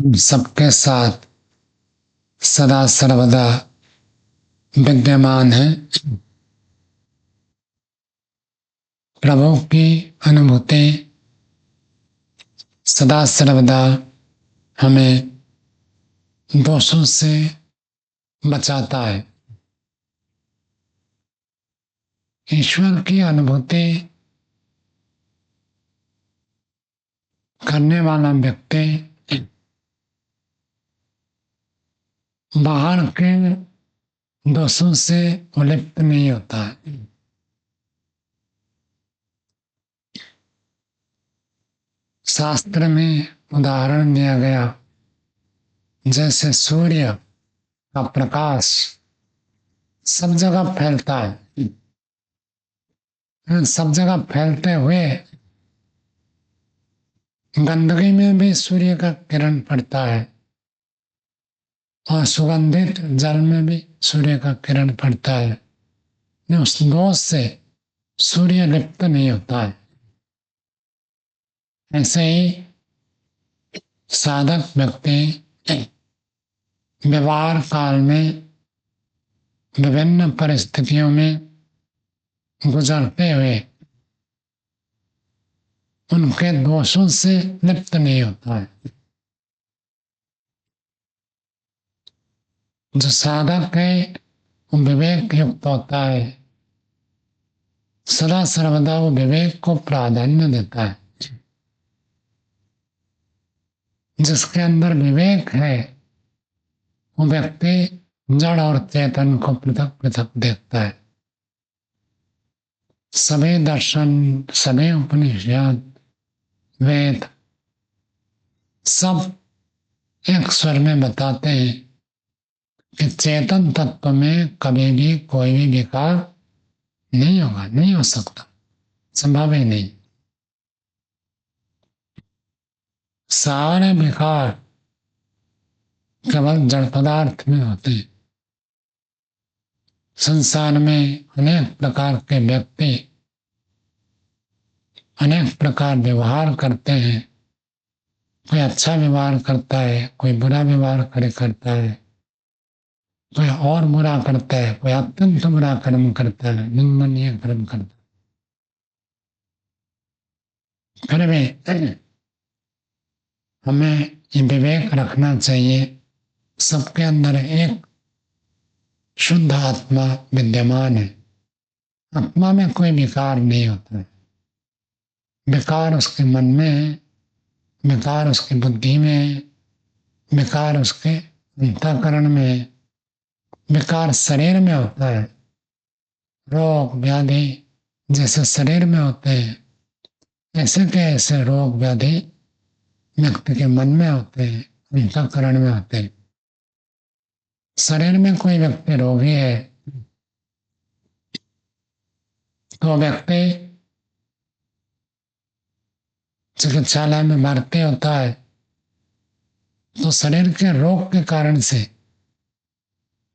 सबके साथ सदा सर्वदा विद्यमान है। प्रभु की अनुभूति सदा सर्वदा हमें दोषों से बचाता है। ईश्वर की अनुभूति करने वाला व्यक्ति बाहर के दोषों से उलिप्त नहीं होता है। शास्त्र में उदाहरण दिया गया, जैसे सूर्य का प्रकाश सब जगह फैलता है, सब जगह फैलते हुए गंदगी में भी सूर्य का किरण पड़ता है और सुगंधित जल में भी सूर्य का किरण पड़ता है। उस दोष से सूर्य लिप्त नहीं होता है। ऐसे ही साधक व्यक्ति व्यवहार काल में विभिन्न परिस्थितियों में गुजरते हुए उनके दोषों से लिप्त नहीं होता है। जो साधक है वो विवेक युक्त होता है, सदा सर्वदा वो विवेक को प्राधान्य देता है। जिसके अंदर विवेक है वो व्यक्ति जड़ और चेतन को पृथक पृथक देखता है। सभी दर्शन, सभी उपनिषद, वेद सब एक स्वर में बताते हैं कि चेतन तत्व में कभी भी कोई भी विकार नहीं होगा, नहीं हो सकता, संभव ही नहीं। सारे विकार केवल जड़ पदार्थ में होते हैं। संसार में अनेक प्रकार के व्यक्ति अनेक प्रकार व्यवहार करते हैं। कोई अच्छा व्यवहार करता है, कोई बुरा व्यवहार करता है, कोई और बुरा करता है, कोई अत्यंत बुरा कर्म करता है, निंदनीय कर्म करता है। फिर भी हमें ये विवेक रखना चाहिए, सबके अंदर एक शुद्ध आत्मा विद्यमान है। आत्मा में कोई विकार नहीं होता है। विकार उसके मन में है, विकार उसकी बुद्धि में है, विकार उसके अंतःकरण में है, विकार शरीर में होता है। रोग व्याधि जैसे शरीर में होते हैं, ऐसे के ऐसे रोग व्याधि व्यक्ति के मन में होते हैं, अंतःकरण में होते हैं। शरीर में कोई व्यक्ति रोगी है तो व्यक्ति चिकित्सालय में भर्ती होता है तो शरीर के रोग के कारण से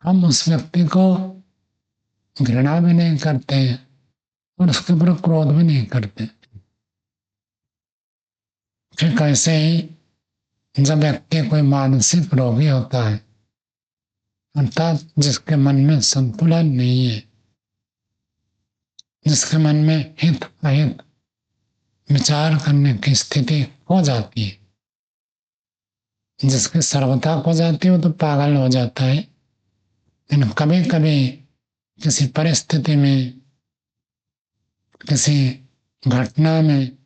हम उस व्यक्ति को घृणा भी नहीं करते हैं और उसके ऊपर क्रोध भी नहीं करते। फिर कैसे ही जब व्यक्ति कोई मानसिक रोगी होता है, अर्थात जिसके मन में संतुलन नहीं है, जिसके मन में हित अहित विचार करने की स्थिति हो जाती है, जिसकी सर्वथा खो जाती है, वो तो पागल हो जाता है। लेकिन कभी कभी किसी परिस्थिति में, किसी घटना में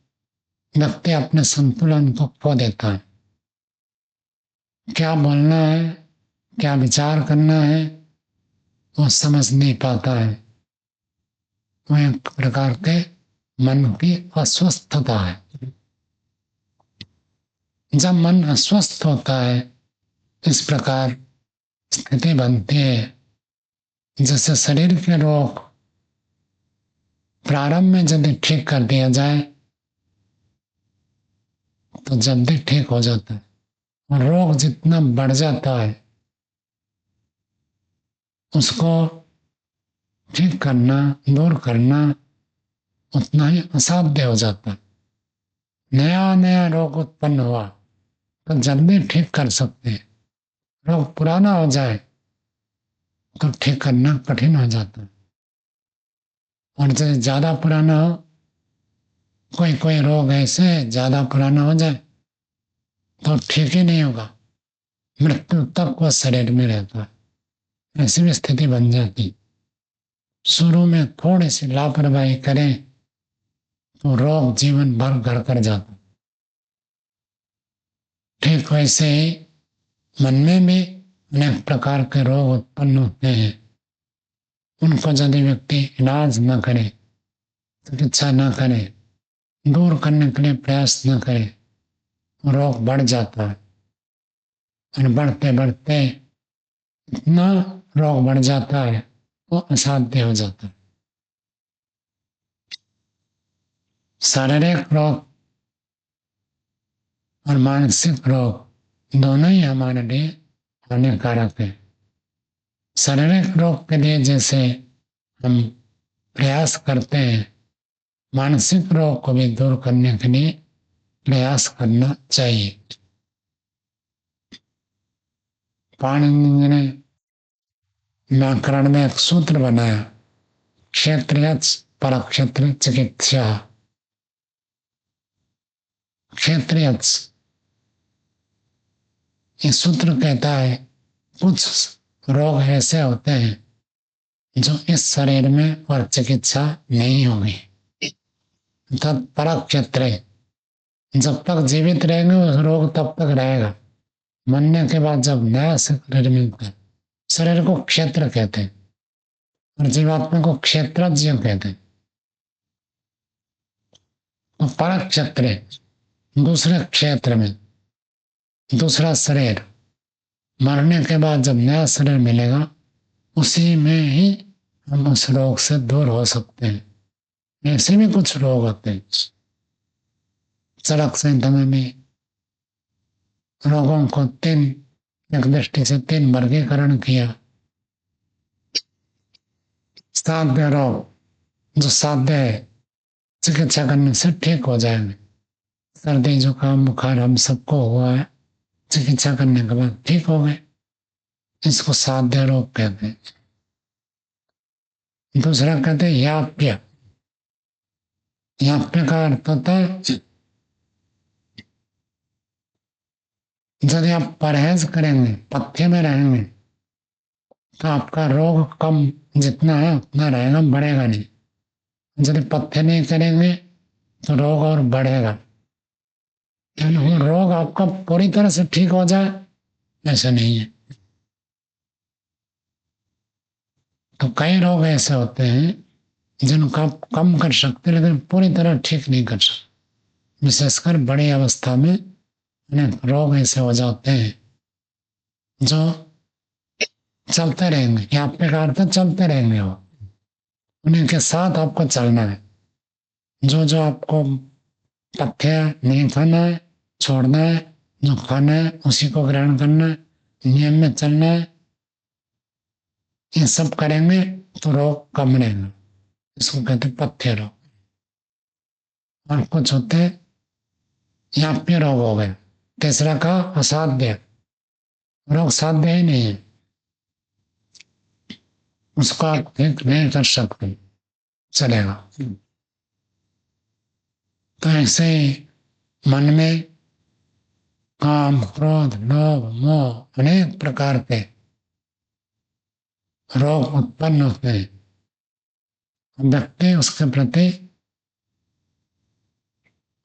व्यक्ति अपने संतुलन को खो देता है। क्या बोलना है, क्या विचार करना है, वो समझ नहीं पाता है। वो एक प्रकार के मन की अस्वस्थता है। जब मन अस्वस्थ होता है, इस प्रकार स्थिति बनती है जैसे शरीर के रोग प्रारंभ में यदि ठीक कर दिया जाए तो जल्दी ठीक हो जाता है, और रोग जितना बढ़ जाता है उसको ठीक करना, दूर करना उतना ही असाध्य हो जाता है। नया नया रोग उत्पन्न हुआ तो जल्दी ठीक कर सकते हैं। रोग पुराना हो जाए तो ठीक करना कठिन हो जाता है। और जैसे ज्यादा पुराना हो, कोई कोई रोग ऐसे ज्यादा पुराना हो जाए तो ठीक ही नहीं होगा, मृत्यु तक वो शरीर में रहता है। ऐसी भी स्थिति बन जाती। शुरू में थोड़ी सी लापरवाही करें तो रोग जीवन भर घर कर जाता। ठीक वैसे ही मन में भी अनेक प्रकार के रोग उत्पन्न होते हैं। उनको यदि व्यक्ति इलाज न करे, चिकित्सा न करे, दूर करने के लिए प्रयास न करे, रोग बढ़ जाता है। और बढ़ते बढ़ते इतना रोग बढ़ जाता है वो असाध्य हो जाता है। शारीरिक रोग और मानसिक रोग दोनों ही हमारे लिए हानिकारक है। शारीरिक रोग के लिए जैसे हम प्रयास करते हैं, मानसिक रोग को भी दूर करने के लिए प्रयास करना चाहिए। पाणिनि ने व्याकरण में एक सूत्र बनाया, क्षेत्रीय परक्षेत्र चिकित्सा। क्षेत्रीय ये सूत्र कहता है कुछ रोग ऐसे होते हैं जो इस शरीर में और चिकित्सा नहीं होगी। तब परक क्षेत्र, जब तक जीवित रहेंगे उस रोग तब तक रहेगा। मरने के बाद जब नया शरीर मिलता है, शरीर को क्षेत्र कहते हैं और जीवात्मा को क्षेत्रज्ञ कहते हैं। तो परक क्षेत्र दूसरे क्षेत्र में दूसरा शरीर, मरने के बाद जब नया शरीर मिलेगा उसी में ही हम उस रोग से दूर हो सकते हैं। ऐसे भी कुछ रोग होते हैं। सड़क संख्या में रोगों को एक दृष्टि से 3 वर्गीकरण किया। साध्य रोग, जो साध्य है, चिकित्सा करने से ठीक हो जाएंगे। सर्दी जुकाम बुखार हम सबको हुआ है, चिकित्सा करने के बाद ठीक हो गए, इसको साध्य रोग कहते हैं। दूसरा कहते हैं याप्य। याप्य का अर्थ होता है यदि आप परहेज करेंगे, पथ्य में रहेंगे तो आपका रोग कम जितना है उतना रहेगा, बढ़ेगा नहीं। यदि पथ्य नहीं करेंगे तो रोग और बढ़ेगा। रोग आपका पूरी तरह से ठीक हो जाए ऐसा नहीं है। तो कई रोग ऐसे होते हैं जिनको आप कम कर सकते लेकिन पूरी तरह ठीक नहीं कर सकते। विशेषकर बड़ी अवस्था में अनेक रोग ऐसे हो जाते हैं जो चलते रहेंगे। यहाँ पे का अर्थ चलते रहेंगे, वो उन्हीं के साथ आपको चलना है। जो जो आपको पथ्य नहीं खाना है, छोड़ना है, जो खाना है उसी को ग्रहण करना है, नियम में चलना है, ये सब करेंगे तो रोग कम रहेगा। इसको कहते पथ्य रोग। और कुछ होते हैं याप्य रोग हो गए। तीसरा का असाध्य रोग, साध्य ही नहीं है, उसको आप ठीक नहीं कर सकते, चलेगा। तो ऐसे ही मन में काम क्रोध लोभ मोह अनेक प्रकार के रोग उत्पन्न होते हैं। व्यक्ति उसके प्रति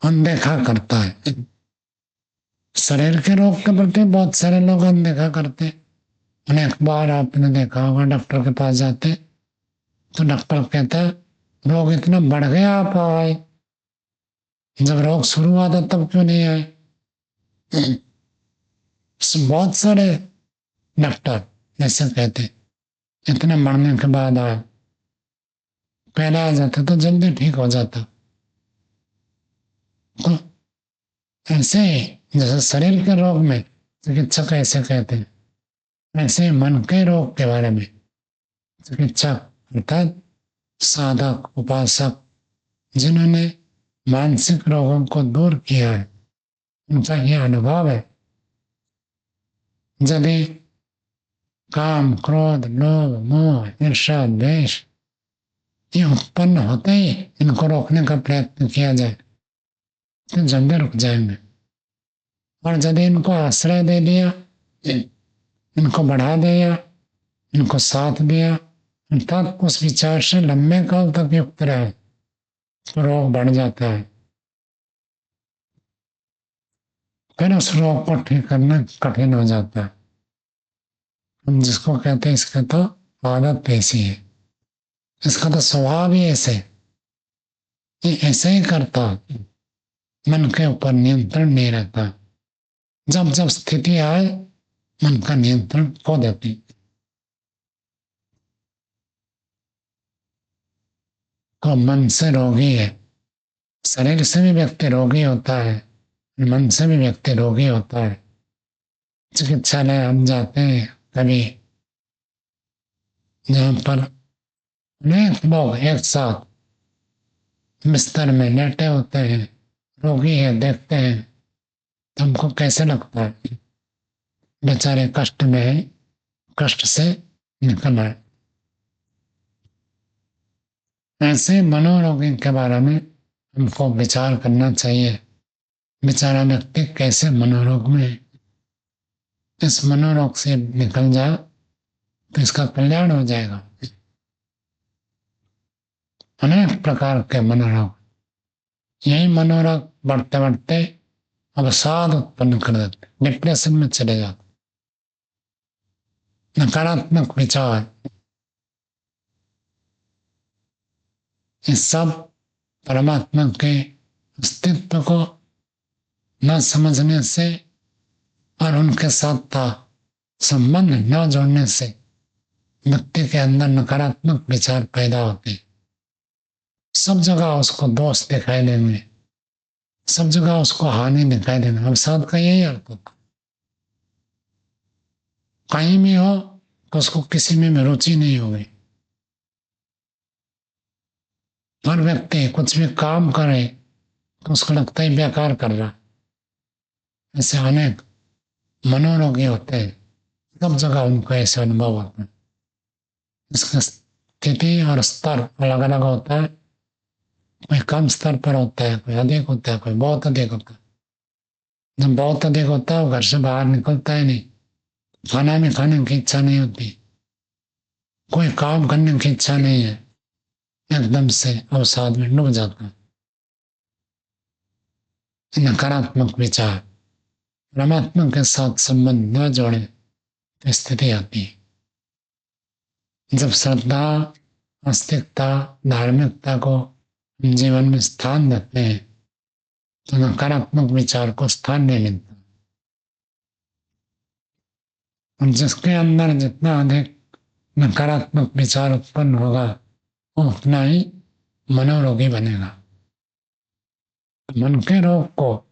अनदेखा करता है। शरीर के रोग के प्रति बहुत सारे लोग अनदेखा करते हैं। अनेक बार आपने देखा होगा डॉक्टर के पास जाते तो डॉक्टर कहता है रोग इतना बढ़ गया आप आए, जब रोग शुरू हुआ था तब क्यों नहीं आए। बहुत सारे डॉक्टर ऐसे कहते इतने मरने के बाद आए, पहले आ जाता तो जल्दी ठीक हो जाता। तो ऐसे ही जैसे शरीर के रोग में चिकित्सक ऐसे कहते हैं, ऐसे ही मन के रोग के बारे में चिकित्सक अर्थात साधक उपासक जिन्होंने मानसिक रोगों को दूर किया है, उनका यह अनुभव है यदि काम, क्रोध, लोभ, मोह, ईर्ष्या, द्वेष ये उत्पन्न होते ही इनको रोकने का प्रयत्न किया जाए तो जल्दी रुक जाएंगे। और यदि इनको आश्रय दे दिया, इनको बढ़ा दिया, इनको साथ दिया, अर्थात उस विचार से लंबे काल तक युक्त रहे तो रोग बढ़ जाता है। फिर उस रोग को ठीक करना कठिन हो जाता है। हम जिसको कहते हैं इसका तो आदत ऐसी है, इसका तो स्वभाव ही ऐसे, ये ऐसे ही करता, मन के ऊपर नियंत्रण नहीं रहता। जब जब स्थिति आए मन का नियंत्रण खो देती। तो मन से रोगी है, शरीर से भी व्यक्ति रोगी होता है, मन से भी व्यक्ति रोगी होता है। चिकित्सालय हम जाते हैं कभी, जहाँ पर अनेक लोग एक साथ बिस्तर में लेटे होते हैं, रोगी है, देखते हैं तो हमको कैसे लगता है बेचारे कष्ट में है, कष्ट से निकल आए। ऐसे मनोरोगी के बारे में हमको विचार करना चाहिए। बेचारा व्यक्ति कैसे मनोरोग में है, इस मनोरोग से निकल जाए तो इसका कल्याण हो जाएगा। अनेक प्रकार के मनोरोग, यही मनोरोग बढ़ते बढ़ते अवसाद उत्पन्न कर देते, डिप्रेशन में चले जाते, नकारात्मक विचार, इस सब परमात्मा के अस्तित्व को न समझने से और उनके साथ संबंध न जोड़ने से व्यक्ति के अंदर नकारात्मक विचार पैदा होते, सब जगह उसको दोष दिखाई देंगे, सब जगह उसको हानि दिखाई देंगे। अवसाद का यही अर्थ होता, कहीं भी हो तो उसको किसी में रुचि नहीं होगी। हर व्यक्ति कुछ भी काम करे तो उसको लगता है बेकार कर रहा। ऐसे अनेक मनोरोगी होते हैं, सब जगह उनको ऐसे अनुभव होता है। इसका स्थिति और स्तर अलग अलग होता है, कोई कम स्तर पर होता है, कोई अधिक होता है, कोई बहुत अधिक होता है। जब बहुत अधिक होता है वो घर से बाहर निकलता ही नहीं, खाना भी खाने की इच्छा नहीं होती, कोई काम करने की इच्छा नहीं है, एकदम से अवसाद में डूब जाता है। नकारात्मक विचार, परमात्मा के साथ संबंध न जोड़े तो स्थिति आती है। जब श्रद्धा, आस्तिकता, धार्मिकता को जीवन में स्थान देते हैं तो नकारात्मक विचार को स्थान नहीं मिलता। और जिसके अंदर जितना अधिक नकारात्मक विचार उत्पन्न होगा वो उतना ही मनोरोगी बनेगा। मन के रोग को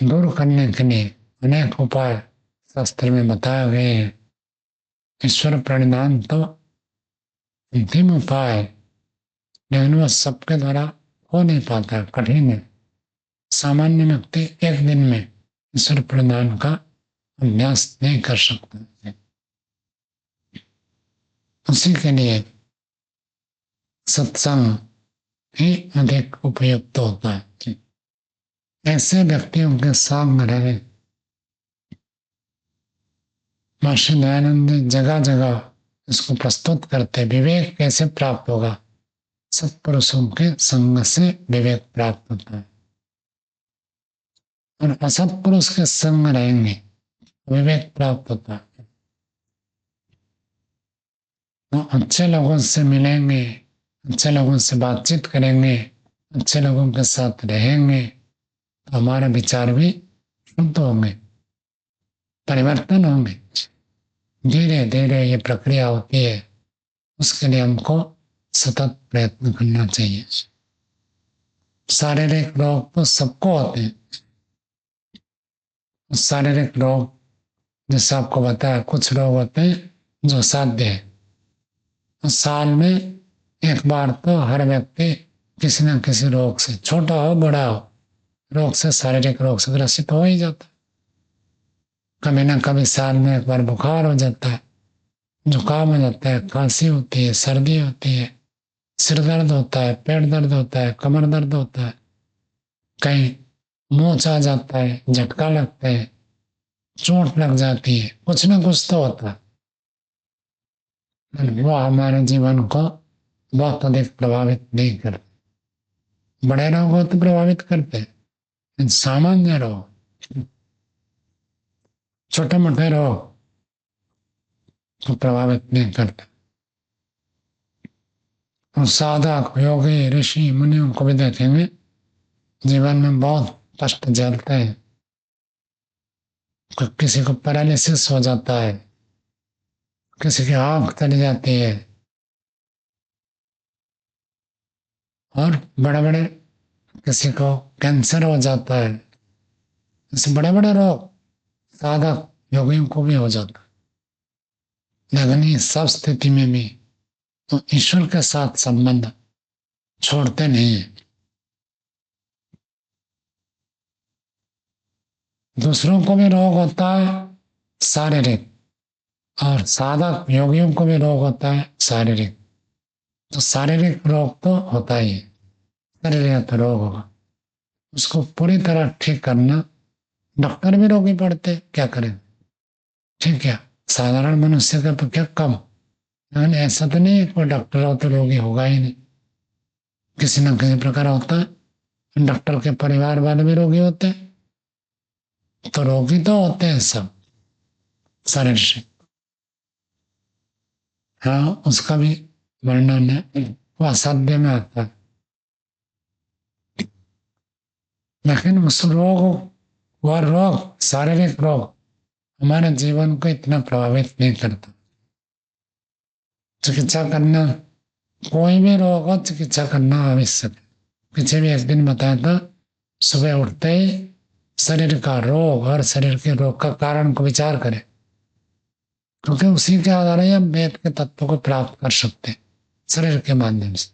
दूर करने के लिए अनेक उपाय शास्त्र में बताए गए हैं। ईश्वर प्रणिधान तो अंतिम उपाय है, लेकिन वह सबके द्वारा हो नहीं पाता, कठिन है। सामान्य व्यक्ति एक दिन में ईश्वर प्रणिधान का अभ्यास नहीं कर सकता। उसी के लिए सत्संग ही अधिक उपयुक्त होता है। ऐसे व्यक्तियों के संग रहे। महर्षि दयानंद जगह जगह इसको प्रस्तुत करते, विवेक कैसे प्राप्त होगा, सत्पुरुषों के संग से विवेक प्राप्त होता है। और असत्पुरुष के संग रहेंगे विवेक प्राप्त होता है। तो अच्छे लोगों से मिलेंगे, अच्छे लोगों से बातचीत करेंगे, अच्छे लोगों के साथ रहेंगे तो हमारे विचार भी शुद्ध होंगे, परिवर्तन होंगे। धीरे धीरे ये प्रक्रिया होती है, उसके लिए हमको सतत प्रयत्न करना चाहिए। शारीरिक रोग तो सबको होते हैं। शारीरिक रोग जैसे आपको बताया, कुछ रोग होते हैं जो साध्य है। साल में एक बार तो हर व्यक्ति किसी न किसी रोग से, छोटा हो बड़ा हो, रोग से, शारीरिक रोग से ग्रसित हो ही जाता है। कभी ना कभी साल में एक बार बुखार हो जाता है, जुकाम हो जाता है, खांसी होती है, सर्दी होती है, सिर दर्द होता है, पेट दर्द होता है, कमर दर्द होता है, कहीं मोच आ जाता है, झटका लगता है, चोट लग जाती है, कुछ ना कुछ तो होता है। वो हमारे जीवन को बहुत अधिक प्रभावित नहीं करते। बड़े रोग को तो प्रभावित करते हैं, सामान्य रोग, छोटे मोटे रोग को प्रभावित नहीं करते। और साधक योगी ऋषि मुनियों को भी देखेंगे, जीवन में बहुत कष्ट झेलते हैं। किसी को पैरालिसिस हो जाता है, किसी की आंख चली जाती है, और बड़े बड़े किसी को कैंसर हो जाता है। ऐसे बड़े बड़े रोग साधक योगियों को भी हो जाता है। लेकिन इस सब स्थिति में भी तो ईश्वर के साथ संबंध छोड़ते नहीं है। दूसरों को भी रोग होता है शारीरिक, और साधक योगियों को भी रोग होता है शारीरिक। तो शारीरिक रोग तो होता ही है, शरीर रोग होगा, उसको पूरी तरह ठीक करना। डॉक्टर भी रोगी पड़ते, क्या करें? ठीक है, साधारण मनुष्य का तो क्या कम, लेकिन ऐसा तो नहीं है कोई डॉक्टर हो तो रोगी होगा ही नहीं, किसी न किसी प्रकार होता है। डॉक्टर के परिवार वाले भी रोगी होते हैं, तो रोगी तो होते हैं सब शरीर से। हाँ, उसका भी वर्णन है, वो असाध्य में आता है। लेकिन उस रोग, वह रोग, शारीरिक रोग हमारे जीवन को इतना प्रभावित नहीं करता। चिकित्सा करना, कोई भी रोग हो चिकित्सा करना आवश्यक है। पीछे भी एक दिन बताया था, सुबह उठते ही शरीर का रोग और शरीर के रोग का कारण को विचार करें, क्योंकि उसी के आधार हम वेद के तत्व को प्राप्त कर सकते हैं शरीर के माध्यम से।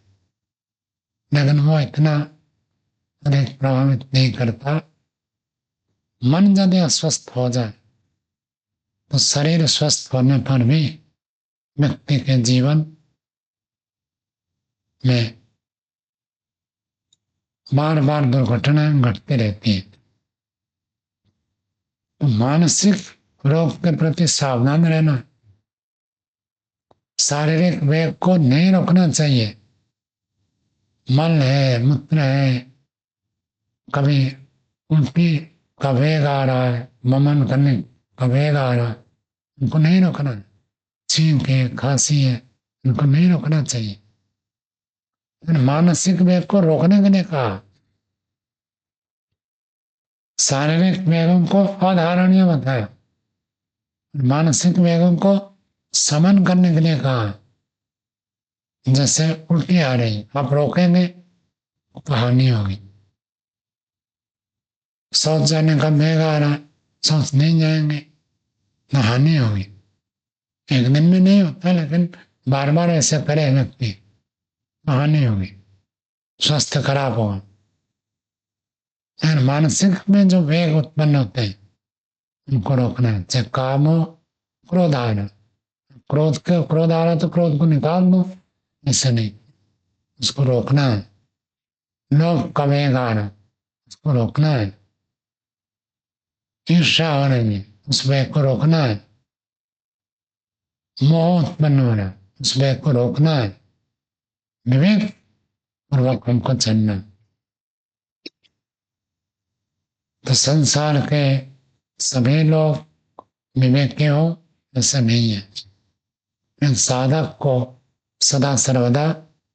लेकिन वो इतना अधिक प्रभावित नहीं करता। मन यदि अस्वस्थ हो जाए तो शरीर स्वस्थ होने पर भी व्यक्ति के जीवन में बार बार दुर्घटनाएं घटती रहती हैं। तो मानसिक रोग के प्रति सावधान रहना, शारीरिक वेग को नहीं रोकना चाहिए। मल है, मूत्र है, कभी उल्टी का वेग आ रहा है, वमन करने का वेग आ रहा है, उनको नहीं रोकना है। छींक है, खांसी है, उनको नहीं रोकना चाहिए। मानसिक वेग को रोकने के लिए कहा। शारीरिक वेगों को अधारणीय बताया, मानसिक वेगों को समन करने के लिए कहा। जैसे उल्टी आ रही, आप रोकेंगे तो हानि होगी। शौच जाने का वेग आ रहा है, शौच नहीं जाएंगे तो हानि होगी। एक दिन में नहीं होता, लेकिन बार बार ऐसे करे व्यक्ति तो हानि होगी, स्वास्थ्य खराब होगा। लेकिन मानसिक में जो वेग उत्पन्न होते हैं उनको रोकना है। चाहे काम हो, क्रोध आ रहा, क्रोध आ रहा तो क्रोध को निकाल दो, ऐसे नहीं, उसको रोकना है। लोभ का वेग आ रहा, उसको रोकना है। ईर्ष्या हो रही है, उस वेग को रोकना है। मोह उत्पन्न हो रहा है, उस वेग को रोकना है। विवेक पूर्वक हमको चलना है। तो संसार के सभी लोग विवेकी हो ऐसा नहीं है। इन साधक को सदा सर्वदा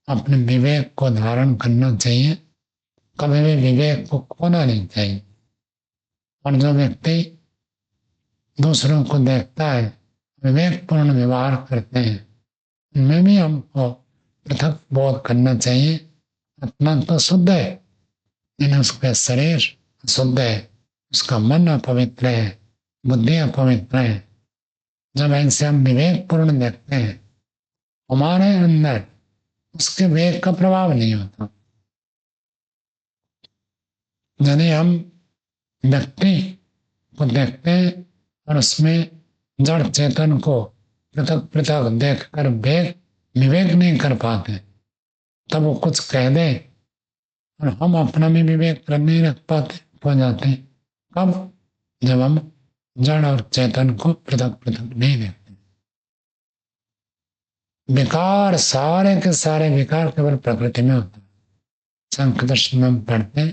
अपने विवेक को धारण करना चाहिए, कभी भी विवेक को खोना नहीं चाहिए। और जो व्यक्ति दूसरों को देखता है, विवेकपूर्ण व्यवहार करते हैं, उनमें भी हमको पृथक बोध करना चाहिए। आत्मा तो शुद्ध है, लेकिन उसका शरीर शुद्ध है, उसका मन अपवित्र है, बुद्धि अपवित्र है। जब ऐसे हम विवेकपूर्ण देखते हैं, हमारे अंदर उसके वेग का प्रभाव नहीं होता। यदि हम व्यक्ति को देखते हैं और उसमें जड़ चेतन को पृथक पृथक देख कर विवेक नहीं कर पाते, तब वो कुछ कह दे और हम अपना भी विवेक कर नहीं रख पाते, हो जाते हैं। कब? जब हम जड़ और चेतन को पृथक पृथक नहीं देखते। विकार, सारे के सारे विकार केवल प्रकृति में होते हैं। सांख्य दर्शन में हम पढ़ते हैं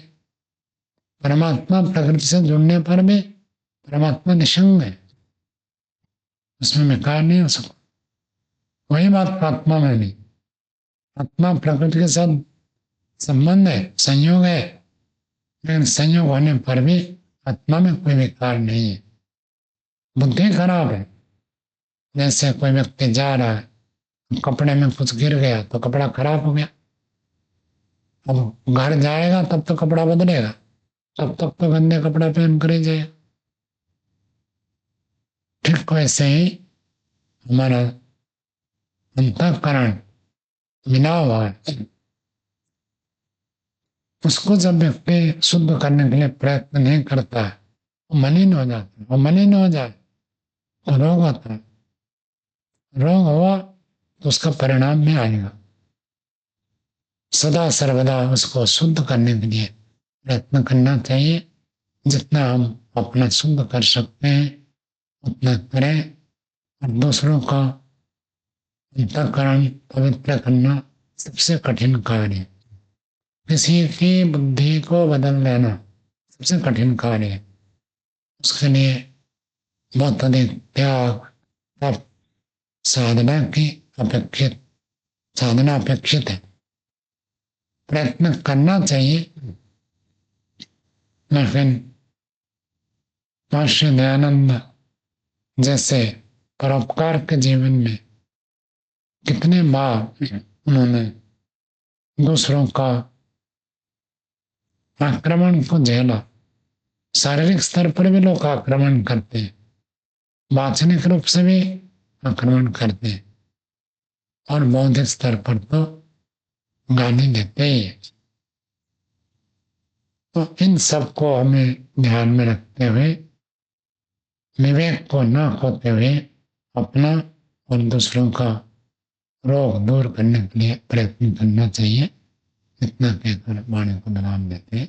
परमात्मा प्रकृति से जुड़ने पर भी परमात्मा निसंग है, उसमें विकार नहीं हो सकता। वही बात आत्मा में नहीं। आत्मा प्रकृति के साथ संबंध है, संयोग है, लेकिन संयोग होने पर भी आत्मा में कोई विकार नहीं है। बुद्धि खराब है। जैसे कोई व्यक्ति जा रहा है, कपड़े में कुछ गिर गया तो कपड़ा खराब हो गया, अब घर जाएगा तब तो कपड़ा बदलेगा, तब तक तो गंदे कपड़ा पहन कर ही जाएगा। ठीक वैसे ही हमारा अंतःकरण मिला हुआ है, उसको जब व्यक्ति शुद्ध करने के लिए प्रयत्न नहीं करता है, वो मलिन हो जाता है। वो मलिन हो जाए तो रोग होता है, रोग हुआ तो उसका परिणाम में आएगा। सदा सर्वदा उसको शुद्ध करने के लिए प्रयत्न करना चाहिए। जितना हम अपना शुद्ध कर सकते हैं उतना करें, और दूसरों का अंतःकरण पवित्र करना सबसे कठिन कार्य है। किसी की बुद्धि को बदल देना सबसे कठिन कार्य है। उसके लिए बहुत अधिक त्याग, तप, साधना की अपेक्षित साधना अपेक्षित है। प्रयत्न करना चाहिए, लेकिन महर्षि दयानंद जैसे परोपकार के जीवन में कितने बार उन्होंने दूसरों का आक्रमण को झेला। शारीरिक स्तर पर भी लोग आक्रमण करते हैं, वाचनिक रूप से भी आक्रमण करते हैं, और बौद्धिक स्तर पर तो गाली देते ही है। तो इन सब को हमें ध्यान में रखते हुए, विवेक को न खोते हुए, अपना और दूसरों का रोग दूर करने के लिए प्रयत्न करना चाहिए। इतना कहकर वाणी को विराम देते हैं।